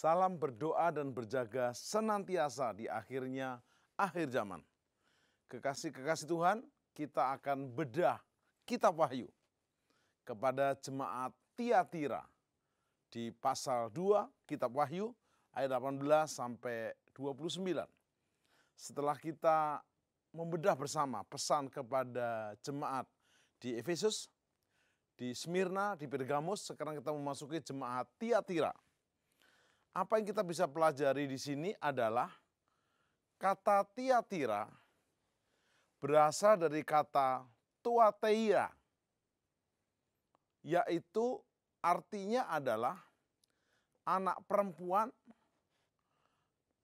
Salam berdoa dan berjaga senantiasa di akhir zaman. Kekasih-kekasih Tuhan, kita akan bedah kitab Wahyu kepada jemaat Tiatira di pasal 2 kitab Wahyu ayat 18 sampai 29. Setelah kita membedah bersama pesan kepada jemaat di Efesus, di Smyrna, di Pergamus, sekarang kita memasuki jemaat Tiatira. Apa yang kita bisa pelajari di sini adalah kata Tiatira berasal dari kata tuateia, yaitu artinya adalah anak perempuan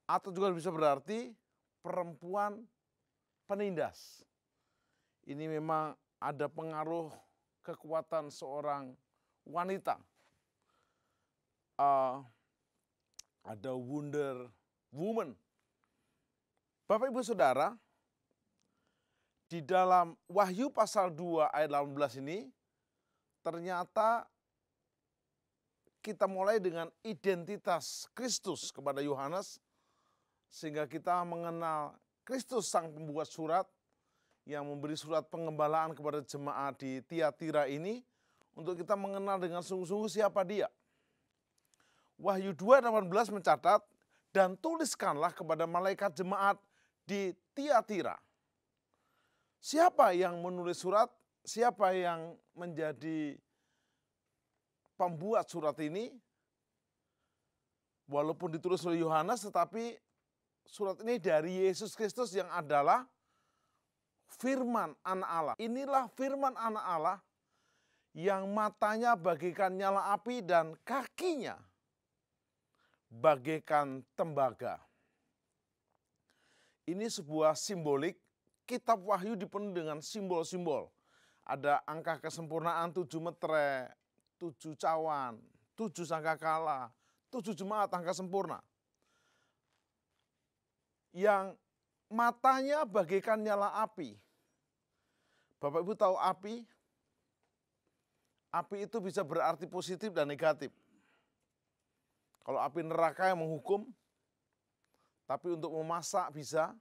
atau juga bisa berarti perempuan penindas. Ini memang ada pengaruh kekuatan seorang wanita. Ada Wonder Woman. Bapak Ibu Saudara, di dalam Wahyu pasal 2 ayat 18 ini, ternyata kita mulai dengan identitas Kristus kepada Yohanes, sehingga kita mengenal Kristus sang pembuat surat, yang memberi surat pengembalaan kepada jemaat di Tiatira ini, untuk kita mengenal dengan sungguh-sungguh siapa dia. Wahyu 2:18 mencatat, dan tuliskanlah kepada malaikat jemaat di Tiatira. Siapa yang menulis surat? Siapa yang menjadi pembuat surat ini? Walaupun ditulis oleh Yohanes, tetapi surat ini dari Yesus Kristus yang adalah firman anak Allah. Inilah firman anak Allah yang matanya bagaikan nyala api dan kakinya bagaikan tembaga. Ini sebuah simbolik. Kitab Wahyu dipenuhi dengan simbol-simbol. Ada angka kesempurnaan 7 metre, 7 cawan, 7 sangkakala, 7 jemaat angka sempurna. Yang matanya bagaikan nyala api. Bapak Ibu tahu api? Api itu bisa berarti positif dan negatif. Kalau api neraka yang menghukum, tapi untuk memasak bisa.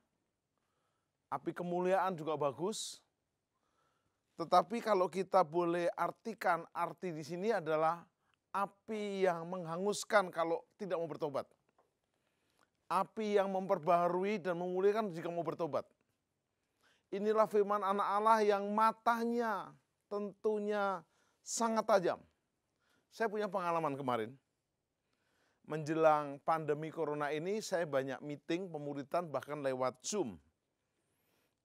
Api kemuliaan juga bagus. Tetapi kalau kita boleh artikan, arti di sini adalah api yang menghanguskan kalau tidak mau bertobat. Api yang memperbaharui dan memulihkan jika mau bertobat. Inilah firman anak Allah yang matanya tentunya sangat tajam. Saya punya pengalaman kemarin. Menjelang pandemi corona ini, saya banyak meeting pemuritan bahkan lewat Zoom.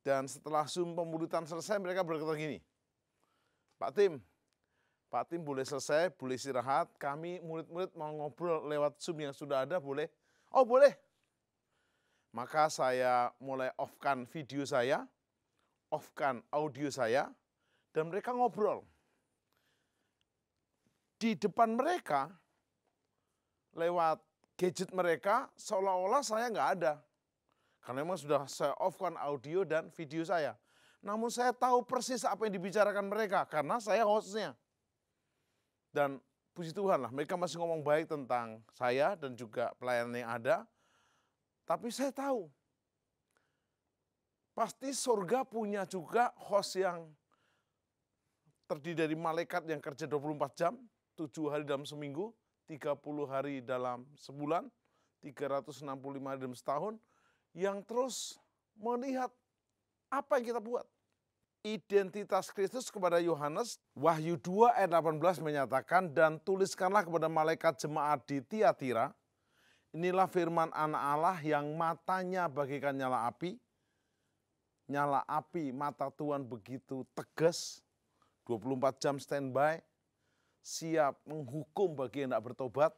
Dan setelah Zoom pemuritan selesai, mereka berkata gini, Pak Tim boleh selesai, boleh istirahat, kami murid-murid mau ngobrol lewat Zoom yang sudah ada, boleh? Oh boleh. Maka saya mulai off-kan video saya, off-kan audio saya, dan mereka ngobrol. Di depan mereka, lewat gadget mereka, seolah-olah saya nggak ada. Karena memang sudah saya off-kan audio dan video saya. Namun saya tahu persis apa yang dibicarakan mereka, karena saya hostnya. Dan puji Tuhan lah, mereka masih ngomong baik tentang saya dan juga pelayanan yang ada. Tapi saya tahu, pasti surga punya juga host yang terdiri dari malaikat yang kerja 24 jam, 7 hari dalam seminggu, 30 hari dalam sebulan, 365 hari dalam setahun, yang terus melihat apa yang kita buat. Identitas Kristus kepada Yohanes, Wahyu 2 ayat 18 menyatakan, dan tuliskanlah kepada malaikat jemaat di Tiatira, inilah firman anak Allah yang matanya bagaikan nyala api. Nyala api mata Tuhan begitu tegas, 24 jam standby, siap menghukum bagi yang tidak bertobat,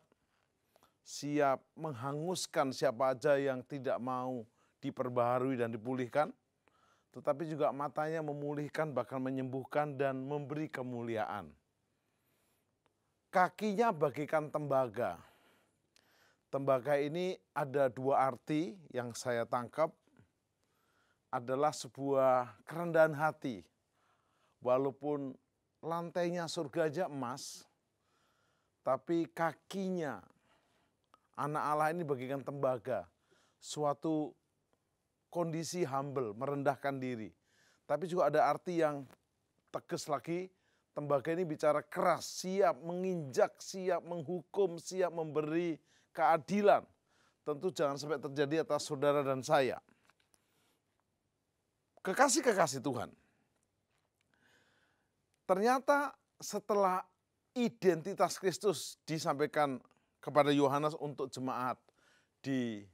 siap menghanguskan siapa aja yang tidak mau diperbaharui dan dipulihkan, tetapi juga matanya memulihkan, bahkan menyembuhkan dan memberi kemuliaan. Kakinya bagaikan tembaga. Tembaga ini ada 2 arti yang saya tangkap, adalah sebuah kerendahan hati. Walaupun lantainya surga aja emas, tapi kakinya Anak Allah ini bagikan tembaga, suatu kondisi humble, merendahkan diri. Tapi juga ada arti yang tegas lagi, tembaga ini bicara keras, siap menginjak, siap menghukum, siap memberi keadilan. Tentu jangan sampai terjadi atas saudara dan saya. Kekasih-kekasih Tuhan. Ternyata setelah identitas Kristus disampaikan kepada Yohanes untuk jemaat di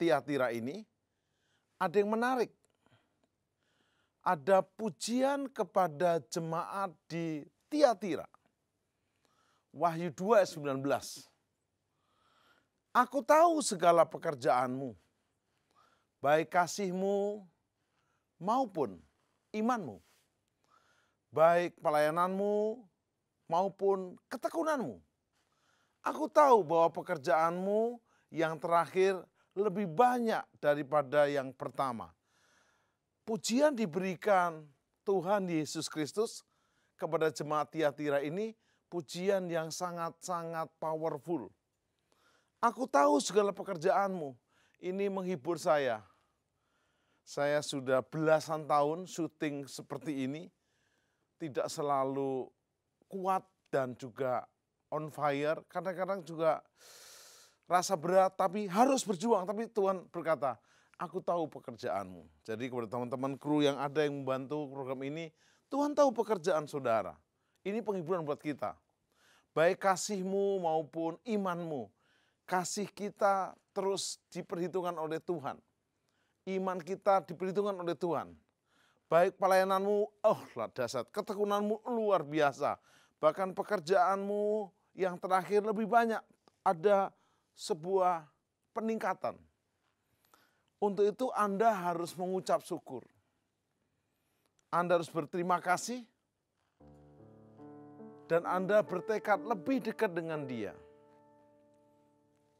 Tiatira ini, ada yang menarik. Ada pujian kepada jemaat di Tiatira. Wahyu 2 ayat 19. Aku tahu segala pekerjaanmu, baik kasihmu maupun imanmu, baik pelayananmu maupun ketekunanmu. Aku tahu bahwa pekerjaanmu yang terakhir lebih banyak daripada yang pertama. Pujian diberikan Tuhan Yesus Kristus kepada jemaat Tiatira ini, pujian yang sangat-sangat powerful. Aku tahu segala pekerjaanmu, ini menghibur saya. Saya sudah belasan tahun syuting seperti ini, tidak selalu kuat dan juga on fire, kadang-kadang juga rasa berat, tapi harus berjuang. Tapi Tuhan berkata, aku tahu pekerjaanmu. Jadi kepada teman-teman kru yang ada yang membantu program ini, Tuhan tahu pekerjaan saudara. Ini penghiburan buat kita. Baik kasihmu maupun imanmu, kasih kita terus diperhitungkan oleh Tuhan. Iman kita diperhitungkan oleh Tuhan. Baik pelayananmu, dahsyat, ketekunanmu luar biasa. Bahkan pekerjaanmu yang terakhir lebih banyak, ada sebuah peningkatan. Untuk itu Anda harus mengucap syukur. Anda harus berterima kasih. Dan Anda bertekad lebih dekat dengan Dia.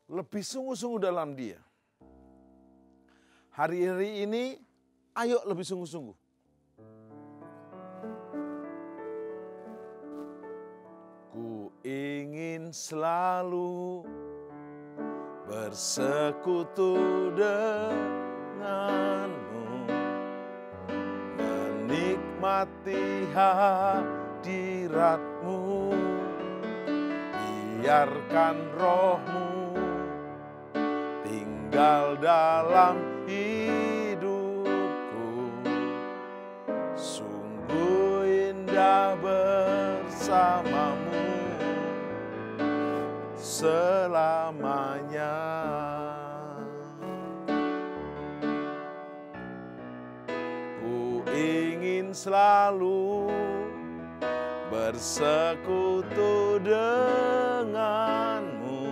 Lebih sungguh-sungguh dalam Dia. Hari-hari ini, ayo lebih sungguh-sungguh. Ku ingin selalu bersekutu denganmu, menikmati hadiratmu, biarkan rohmu tinggal dalam hidupku, sungguh indah bersamamu selamanya. Ku ingin selalu bersekutu denganmu,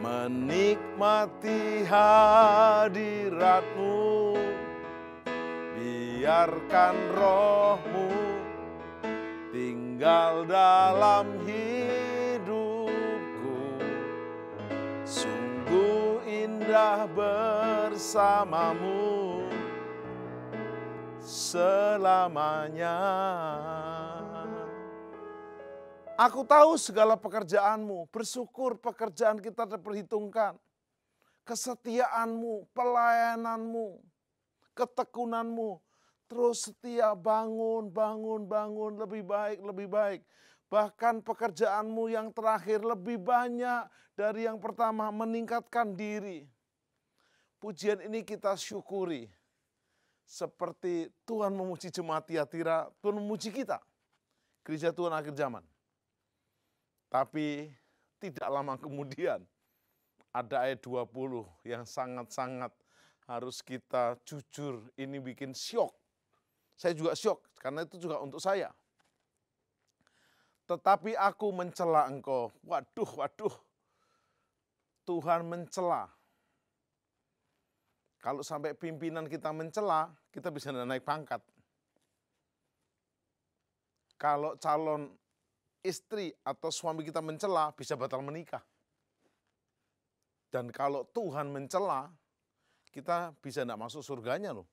menikmati hadiratmu, biarkan rohmu tinggal dalam hidupku, sungguh indah bersamamu selamanya. Aku tahu segala pekerjaanmu, bersyukur pekerjaan kita diperhitungkan. Kesetiaanmu, pelayananmu, ketekunanmu, terus setia bangun, lebih baik. Bahkan pekerjaanmu yang terakhir lebih banyak dari yang pertama, meningkatkan diri. Pujian ini kita syukuri. Seperti Tuhan memuji jemaat Tiatira, Tuhan memuji kita. Gereja Tuhan akhir zaman. Tapi tidak lama kemudian ada ayat 20 yang sangat-sangat harus kita jujur, ini bikin syok. Saya juga syok karena itu juga untuk saya. Tetapi aku mencela engkau. Waduh. Tuhan mencela. Kalau sampai pimpinan kita mencela, kita bisa naik pangkat. Kalau calon istri atau suami kita mencela, bisa batal menikah. Dan kalau Tuhan mencela, kita bisa tidak masuk surganya loh.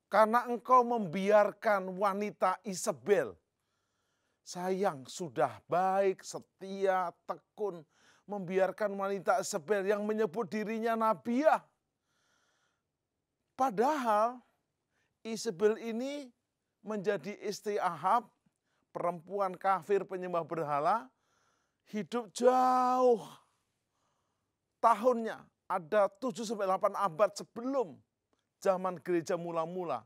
Karena engkau membiarkan wanita Isabel sayang, sudah baik, setia, tekun, membiarkan wanita Isabel yang menyebut dirinya nabiah. Padahal Isabel ini menjadi istri Ahab, perempuan kafir penyembah berhala, hidup jauh tahunnya, ada 7-8 abad sebelum zaman gereja mula-mula.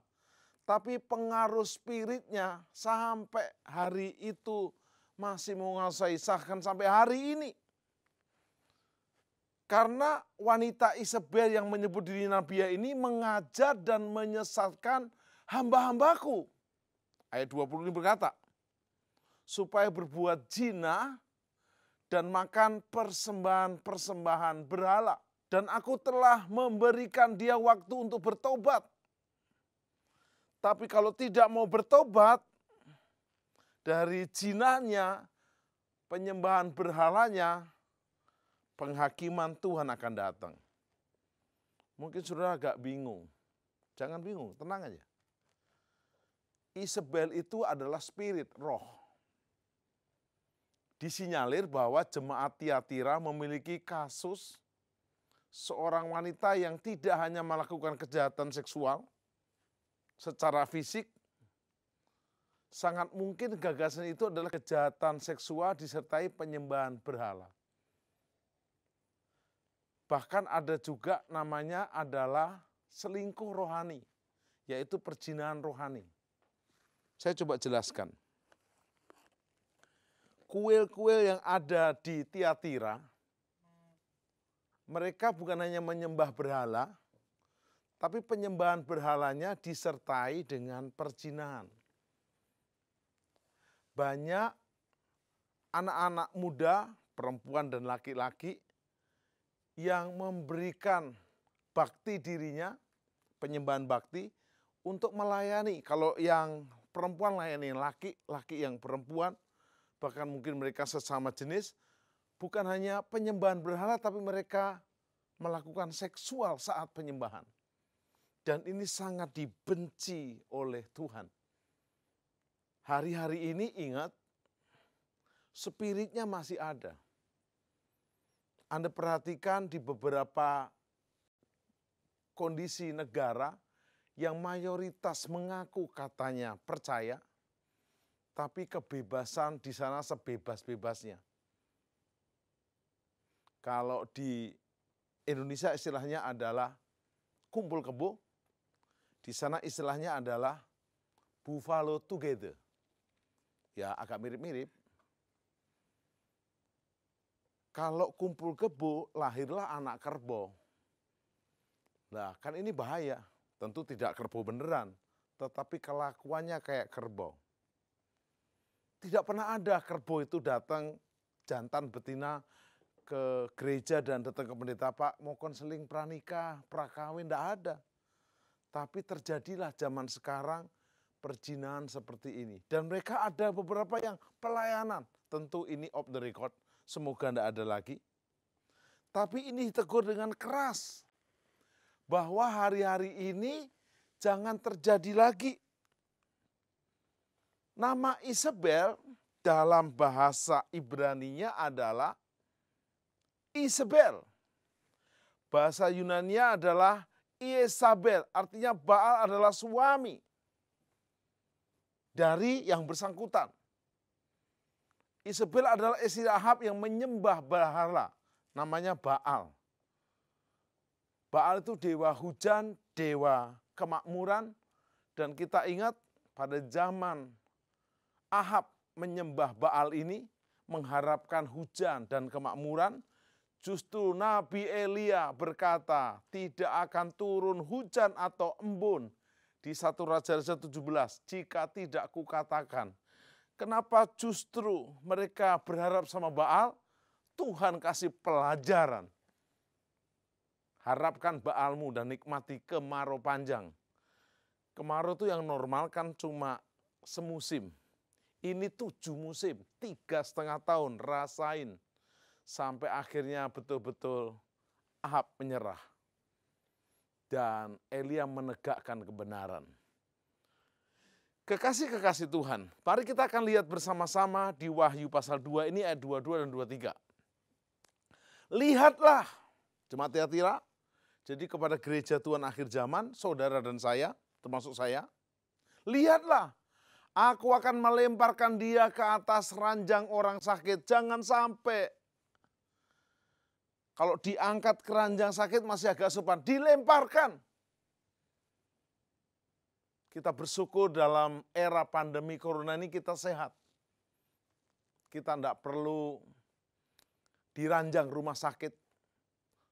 Tapi pengaruh spiritnya sampai hari itu masih menguasai, bahkan sampai hari ini. Karena wanita Isabel yang menyebut diri nabiah ini mengajar dan menyesatkan hamba-hambaku. Ayat 20 ini berkata, supaya berbuat zina dan makan persembahan-persembahan berhala. Dan aku telah memberikan dia waktu untuk bertobat. Tapi kalau tidak mau bertobat dari zinanya, penyembahan berhalanya, penghakiman Tuhan akan datang. Mungkin saudara agak bingung. Jangan bingung, tenang aja. Isabel itu adalah spirit, roh. Disinyalir bahwa jemaat Tiatira memiliki kasus seorang wanita yang tidak hanya melakukan kejahatan seksual secara fisik, sangat mungkin gagasan itu adalah kejahatan seksual disertai penyembahan berhala. Bahkan ada juga namanya adalah selingkuh rohani, yaitu perzinahan rohani. Saya coba jelaskan. Kuil-kuil yang ada di Tiatira, mereka bukan hanya menyembah berhala, tapi penyembahan berhalanya disertai dengan perzinahan. Banyak anak-anak muda, perempuan dan laki-laki yang memberikan bakti dirinya, penyembahan bakti, untuk melayani. Kalau yang perempuan layani laki, laki yang perempuan, bahkan mungkin mereka sesama jenis, bukan hanya penyembahan berhala, tapi mereka melakukan seksual saat penyembahan. Dan ini sangat dibenci oleh Tuhan. Hari-hari ini ingat, spiritnya masih ada. Anda perhatikan di beberapa kondisi negara yang mayoritas mengaku katanya percaya, tapi kebebasan di sana sebebas-bebasnya. Kalau di Indonesia istilahnya adalah kumpul kebo, di sana istilahnya adalah buffalo together. Ya agak mirip-mirip. Kalau kumpul kebo, lahirlah anak kerbau. Nah kan ini bahaya, tentu tidak kerbau beneran, tetapi kelakuannya kayak kerbau. Tidak pernah ada kerbau itu datang jantan betina ke gereja dan datang ke pendeta, Pak mau konseling pranikah, prakawin, tidak ada. Tapi terjadilah zaman sekarang perzinahan seperti ini. Dan mereka ada beberapa yang pelayanan, tentu ini off the record, semoga tidak ada lagi. Tapi ini ditegur dengan keras, bahwa hari-hari ini jangan terjadi lagi. Nama Isabel dalam bahasa Ibraninya adalah Isabel. Bahasa Yunania adalah Iesabel, artinya Baal adalah suami dari yang bersangkutan. Isabel adalah istri Ahab yang menyembah berhala, namanya Baal. Baal itu dewa hujan, dewa kemakmuran, dan kita ingat pada zaman Ahab menyembah Baal ini, mengharapkan hujan dan kemakmuran, justru Nabi Elia berkata, tidak akan turun hujan atau embun di 1 Raja-Raja 17 jika tidak kukatakan. Kenapa justru mereka berharap sama Baal? Tuhan kasih pelajaran. Harapkan Baalmu dan nikmati kemarau panjang. Kemarau itu yang normal kan cuma semusim. Ini 7 musim, 3,5 tahun rasain. Sampai akhirnya betul-betul Ahab menyerah. Dan Elia menegakkan kebenaran. Kekasih-kekasih Tuhan, mari kita akan lihat bersama-sama di Wahyu pasal 2 ini ayat 22 dan 23. Lihatlah, jemaat Tiatira, jadi kepada gereja Tuhan akhir zaman, saudara dan saya, termasuk saya, lihatlah, aku akan melemparkan dia ke atas ranjang orang sakit. Jangan sampai kalau diangkat ke ranjang sakit masih agak sopan, dilemparkan. Kita bersyukur dalam era pandemi corona ini kita sehat. Kita tidak perlu diranjang rumah sakit.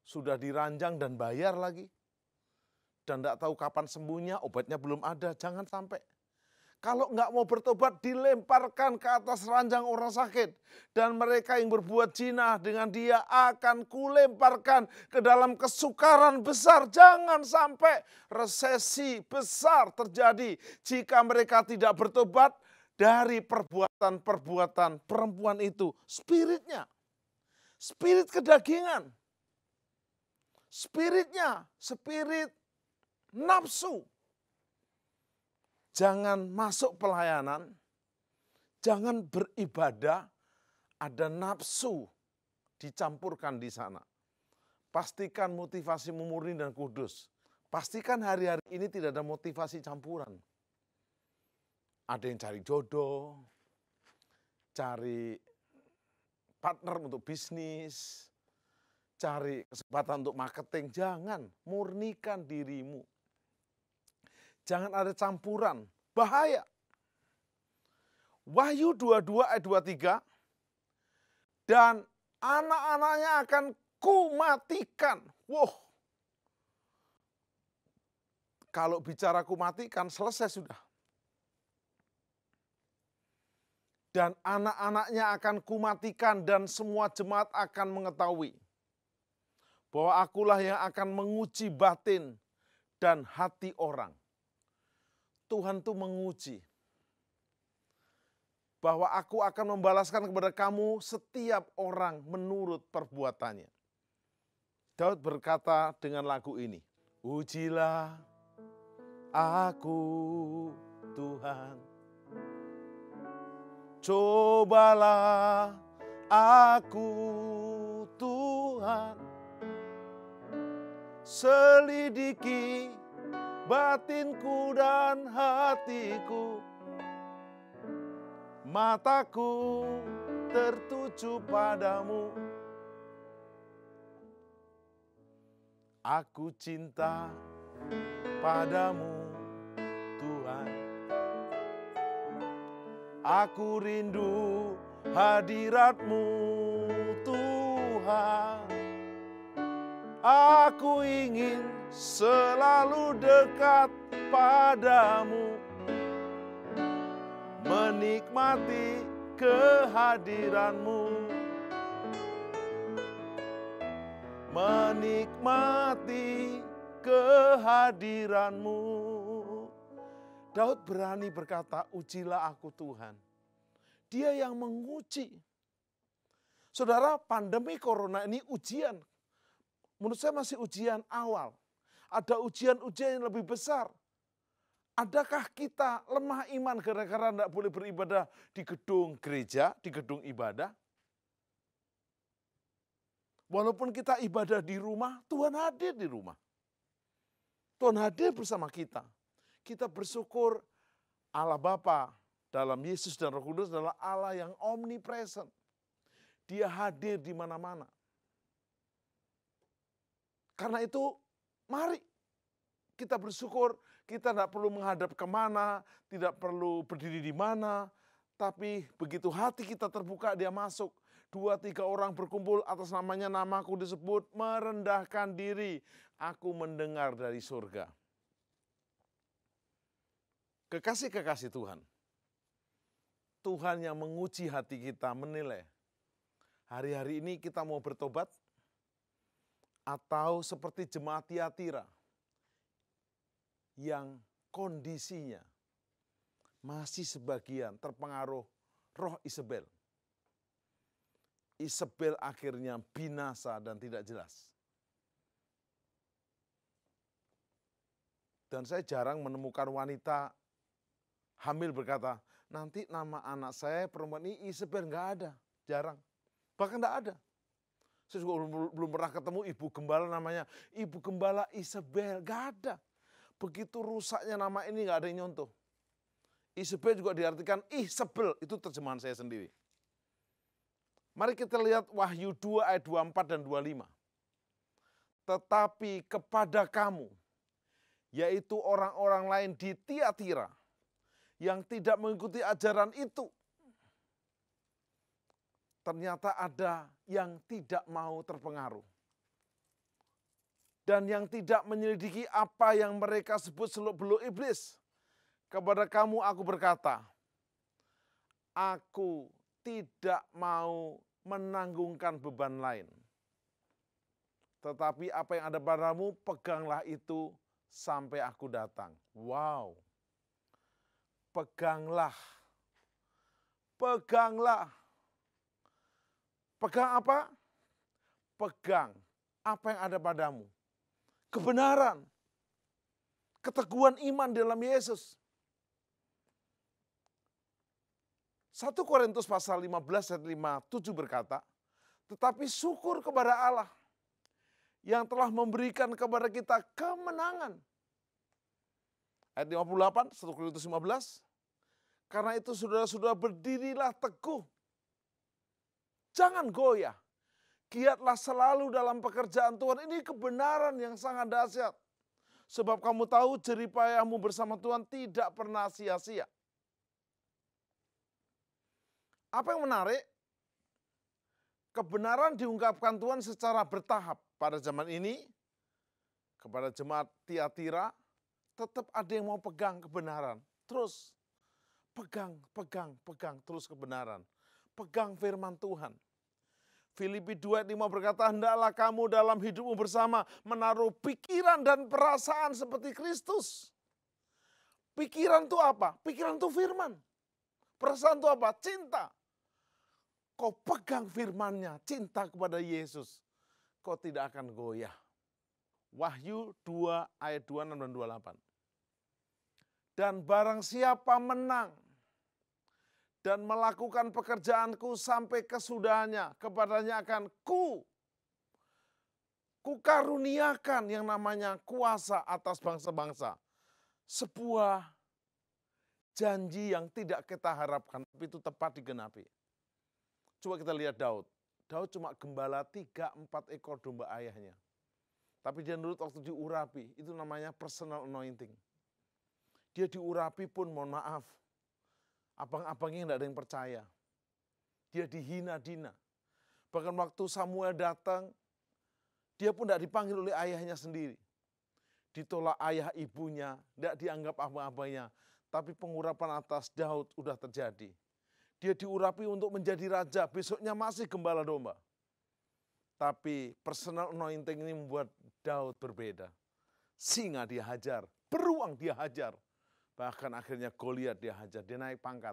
Sudah diranjang dan bayar lagi. Dan tidak tahu kapan sembuhnya, obatnya belum ada. Jangan sampai. Kalau nggak mau bertobat, dilemparkan ke atas ranjang orang sakit. Dan mereka yang berbuat zina dengan dia akan kulemparkan ke dalam kesukaran besar. Jangan sampai resesi besar terjadi jika mereka tidak bertobat dari perbuatan-perbuatan perempuan itu. Spiritnya, spirit kedagingan. Spiritnya, spirit nafsu. Jangan masuk pelayanan, jangan beribadah, ada nafsu dicampurkan di sana. Pastikan motivasimu murni dan kudus. Pastikan hari-hari ini tidak ada motivasi campuran. Ada yang cari jodoh, cari partner untuk bisnis, cari kesempatan untuk marketing. Jangan, murnikan dirimu. Jangan ada campuran, bahaya. Wahyu 22 ayat 23, dan anak-anaknya akan kumatikan. Wow. Kalau bicara kumatikan, selesai sudah. Dan anak-anaknya akan kumatikan dan semua jemaat akan mengetahui bahwa akulah yang akan menguji batin dan hati orang. Tuhan itu menguji bahwa aku akan membalaskan kepada kamu setiap orang menurut perbuatannya. Daud berkata dengan lagu ini, ujilah aku Tuhan, cobalah aku Tuhan, selidiki batinku dan hatiku, mataku tertuju padamu. Aku cinta padamu Tuhan. Aku rindu hadirat-Mu Tuhan. Aku ingin selalu dekat padamu, menikmati kehadiran-Mu, menikmati kehadiran-Mu. Daud berani berkata, ujilah aku Tuhan. Dia yang menguji. Saudara, pandemi corona ini ujian. Menurut saya masih ujian awal. Ada ujian-ujian yang lebih besar. Adakah kita lemah iman gara-gara tidak boleh beribadah di gedung gereja, di gedung ibadah? Walaupun kita ibadah di rumah, Tuhan hadir di rumah. Tuhan hadir bersama kita. Kita bersyukur Allah Bapa dalam Yesus dan Roh Kudus adalah Allah yang omnipresent. Dia hadir di mana-mana. Karena itu, mari kita bersyukur, kita tidak perlu menghadap kemana, tidak perlu berdiri di mana, tapi begitu hati kita terbuka, dia masuk. 2-3 orang berkumpul atas namanya, namaku disebut, merendahkan diri, aku mendengar dari surga. Kekasih-kekasih Tuhan, Tuhan yang menguji hati kita, menilai, hari-hari ini kita mau bertobat, atau seperti jemaat Tiatira yang kondisinya masih sebagian terpengaruh roh Isabel. Isabel akhirnya binasa dan tidak jelas. Dan saya jarang menemukan wanita hamil berkata, nanti nama anak saya perempuan ini Isabel, nggak ada, jarang. Bahkan nggak ada. Saya juga belum pernah ketemu ibu gembala namanya Ibu Gembala Isabel, nggak ada. Begitu rusaknya nama ini nggak ada yang nyontoh. Isabel juga diartikan Isabel, itu terjemahan saya sendiri. Mari kita lihat Wahyu 2 ayat 24 dan 25. Tetapi kepada kamu, yaitu orang-orang lain di Tiatira, yang tidak mengikuti ajaran itu, ternyata ada yang tidak mau terpengaruh. Dan yang tidak menyelidiki apa yang mereka sebut seluk-beluk iblis. Kepada kamu aku berkata, aku tidak mau menanggungkan beban lain. Tetapi apa yang ada padamu, peganglah itu sampai aku datang. Wow. Peganglah. Peganglah. Pegang apa? Pegang apa yang ada padamu. Kebenaran. Keteguhan iman dalam Yesus. 1 Korintus pasal 15 ayat 5-7 berkata, tetapi syukur kepada Allah yang telah memberikan kepada kita kemenangan. Ayat 58, 1 Korintus 15, karena itu saudara-saudara berdirilah teguh. Jangan goyah. Giatlah selalu dalam pekerjaan Tuhan. Ini kebenaran yang sangat dahsyat. Sebab kamu tahu jeripayahmu bersama Tuhan tidak pernah sia-sia. Apa yang menarik? Kebenaran diungkapkan Tuhan secara bertahap. Pada zaman ini, kepada jemaat Tiatira, tetap ada yang mau pegang kebenaran. Terus, pegang terus kebenaran. Pegang firman Tuhan. Filipi 2:5 berkata, hendaklah kamu dalam hidupmu bersama menaruh pikiran dan perasaan seperti Kristus. Pikiran itu apa? Pikiran itu firman. Perasaan itu apa? Cinta. Kau pegang firman-Nya, cinta kepada Yesus, kau tidak akan goyah. Wahyu 2 ayat 26 dan 28. Dan barang siapa menang dan melakukan pekerjaanku sampai kesudahannya, kepadanya akan kukaruniakan yang namanya kuasa atas bangsa-bangsa. Sebuah janji yang tidak kita harapkan, tapi itu tepat digenapi. Coba kita lihat Daud. Daud cuma gembala 3-4 ekor domba ayahnya. Tapi dia nurut waktu diurapi, itu namanya personal anointing. Dia diurapi pun mohon maaf, abang-abangnya tidak ada yang percaya. Dia dihina-dina. Bahkan waktu Samuel datang, dia pun tidak dipanggil oleh ayahnya sendiri. Ditolak ayah ibunya, tidak dianggap abang-abangnya. Tapi pengurapan atas Daud sudah terjadi. Dia diurapi untuk menjadi raja, besoknya masih gembala domba. Tapi personal anointing ini membuat Daud berbeda. Singa dia hajar, beruang dia hajar. Bahkan akhirnya Goliat dia hajar, dia naik pangkat.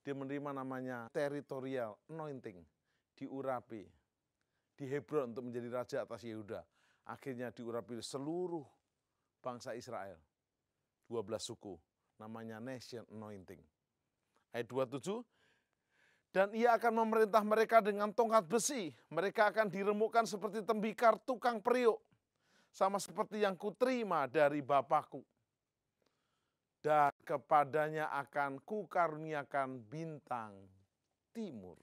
Dia menerima namanya territorial anointing, diurapi. Di Hebron untuk menjadi raja atas Yehuda. Akhirnya diurapi seluruh bangsa Israel. 12 suku, namanya nation anointing. Ayat 27, dan ia akan memerintah mereka dengan tongkat besi. Mereka akan diremukkan seperti tembikar tukang periuk. Sama seperti yang kuterima dari Bapakku. Dan kepadanya akan kukaruniakan bintang timur.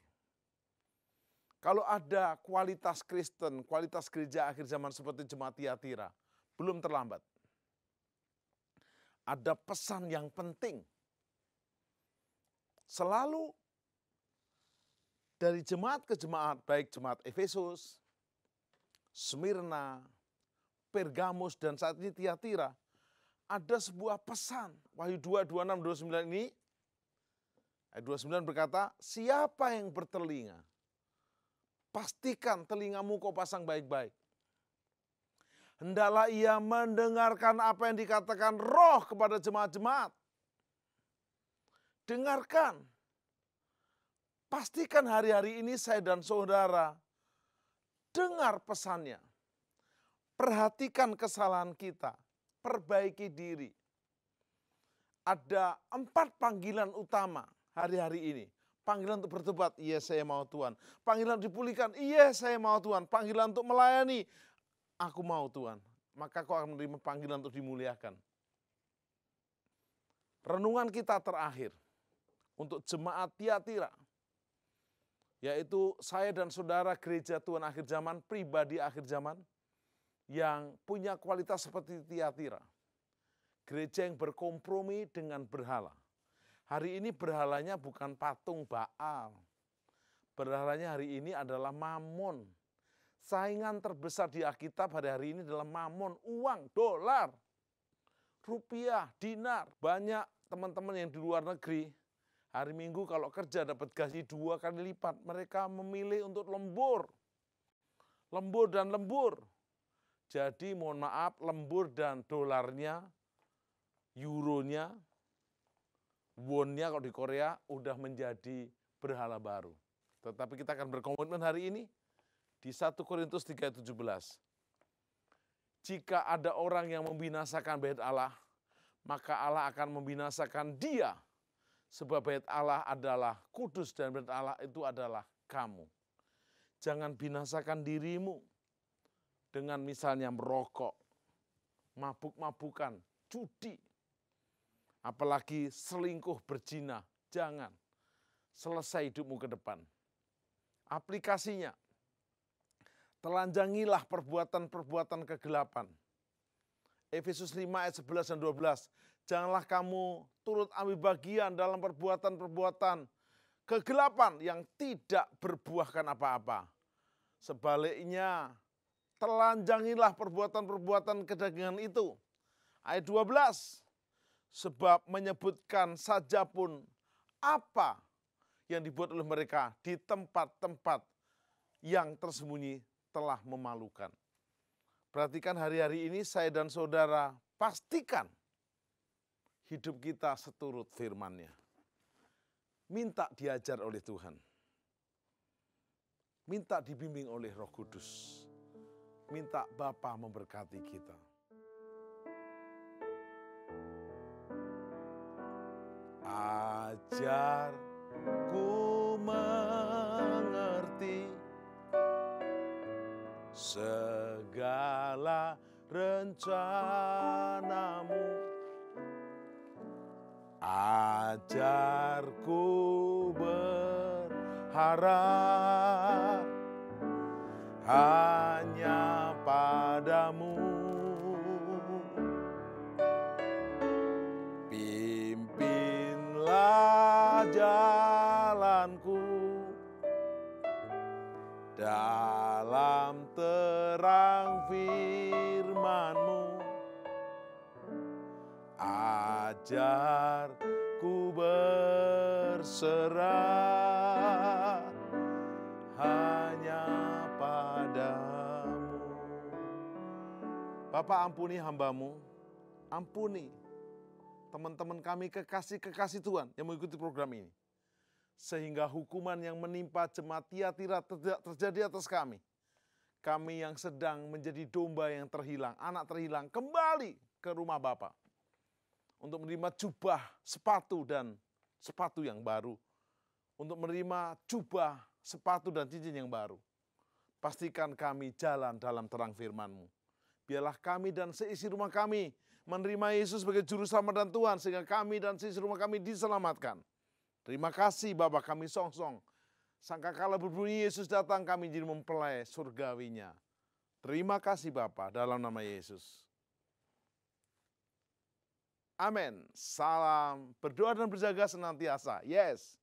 Kalau ada kualitas Kristen, kualitas gereja akhir zaman seperti jemaat Tiatira, belum terlambat. Ada pesan yang penting. Selalu dari jemaat ke jemaat, baik jemaat Efesus, Smyrna, Pergamus, dan saat ini Tiatira, ada sebuah pesan. Wahyu 2, 26, 29 ini, ayat 29 berkata, siapa yang bertelinga, pastikan telingamu kau pasang baik-baik. Hendaklah ia mendengarkan apa yang dikatakan Roh kepada jemaat-jemaat. Dengarkan. Pastikan hari-hari ini saya dan saudara dengar pesannya. Perhatikan kesalahan kita. Perbaiki diri. ada 4 panggilan utama hari-hari ini. Panggilan untuk bertobat, iya saya mau Tuhan. Panggilan dipulihkan, iya saya mau Tuhan. Panggilan untuk melayani, aku mau Tuhan. Maka kau akan menerima panggilan untuk dimuliakan. Renungan kita terakhir untuk jemaat Tiatira, yaitu saya dan saudara gereja Tuhan akhir zaman, pribadi akhir zaman, yang punya kualitas seperti Tiatira. Gereja yang berkompromi dengan berhala. Hari ini berhalanya bukan patung Baal. Berhalanya hari ini adalah Mammon. Saingan terbesar di Alkitab hari ini adalah Mammon, uang, dolar, rupiah, dinar. Banyak teman-teman yang di luar negeri, hari Minggu kalau kerja dapat gaji 2 kali lipat. Mereka memilih untuk lembur. Lembur dan lembur. Jadi mohon maaf, lembur dan dolarnya, euronya, wonnya kalau di Korea udah menjadi berhala baru. Tetapi kita akan berkomitmen hari ini di 1 Korintus 3:17. Jika ada orang yang membinasakan bait Allah, maka Allah akan membinasakan dia. Sebab bait Allah adalah kudus dan bait Allah itu adalah kamu. Jangan binasakan dirimu dengan misalnya merokok, mabuk-mabukan, judi, apalagi selingkuh berzina. Jangan. Selesai hidupmu ke depan. Aplikasinya, telanjangilah perbuatan-perbuatan kegelapan. Efesus 5 ayat 11 dan 12. Janganlah kamu turut ambil bagian dalam perbuatan-perbuatan kegelapan yang tidak berbuahkan apa-apa. Sebaliknya, telanjangilah perbuatan-perbuatan kedagingan itu. Ayat 12. Sebab menyebutkan saja pun apa yang dibuat oleh mereka di tempat-tempat yang tersembunyi telah memalukan. Perhatikan hari-hari ini saya dan saudara pastikan hidup kita seturut firman-Nya. Minta diajar oleh Tuhan. Minta dibimbing oleh Roh Kudus. Minta Bapa memberkati kita. Ajarku mengerti segala rencanamu. Ajarku berharap hanya padamu. Pimpinlah jalanku dalam terang firman-Mu. Ajarku berserah hanya padamu. Bapa, ampuni hamba-Mu, ampuni teman-teman kami kekasih-kekasih Tuhan yang mengikuti program ini. Sehingga hukuman yang menimpa jemaat Tiatira tidak terjadi atas kami. Kami yang sedang menjadi domba yang terhilang, anak terhilang, kembali ke rumah Bapa. Untuk menerima jubah, sepatu dan sepatu yang baru. Untuk menerima jubah, sepatu dan cincin yang baru. Pastikan kami jalan dalam terang firman-Mu. Biarlah kami dan seisi rumah kami menerima Yesus sebagai juru selamat dan Tuhan. Sehingga kami dan seisi rumah kami diselamatkan. Terima kasih Bapa, kami song-song. Sangkakala berbunyi Yesus datang, kami jadi mempelai surgawinya. Terima kasih Bapa, dalam nama Yesus. Amin. Salam berdoa dan berjaga senantiasa. Yes.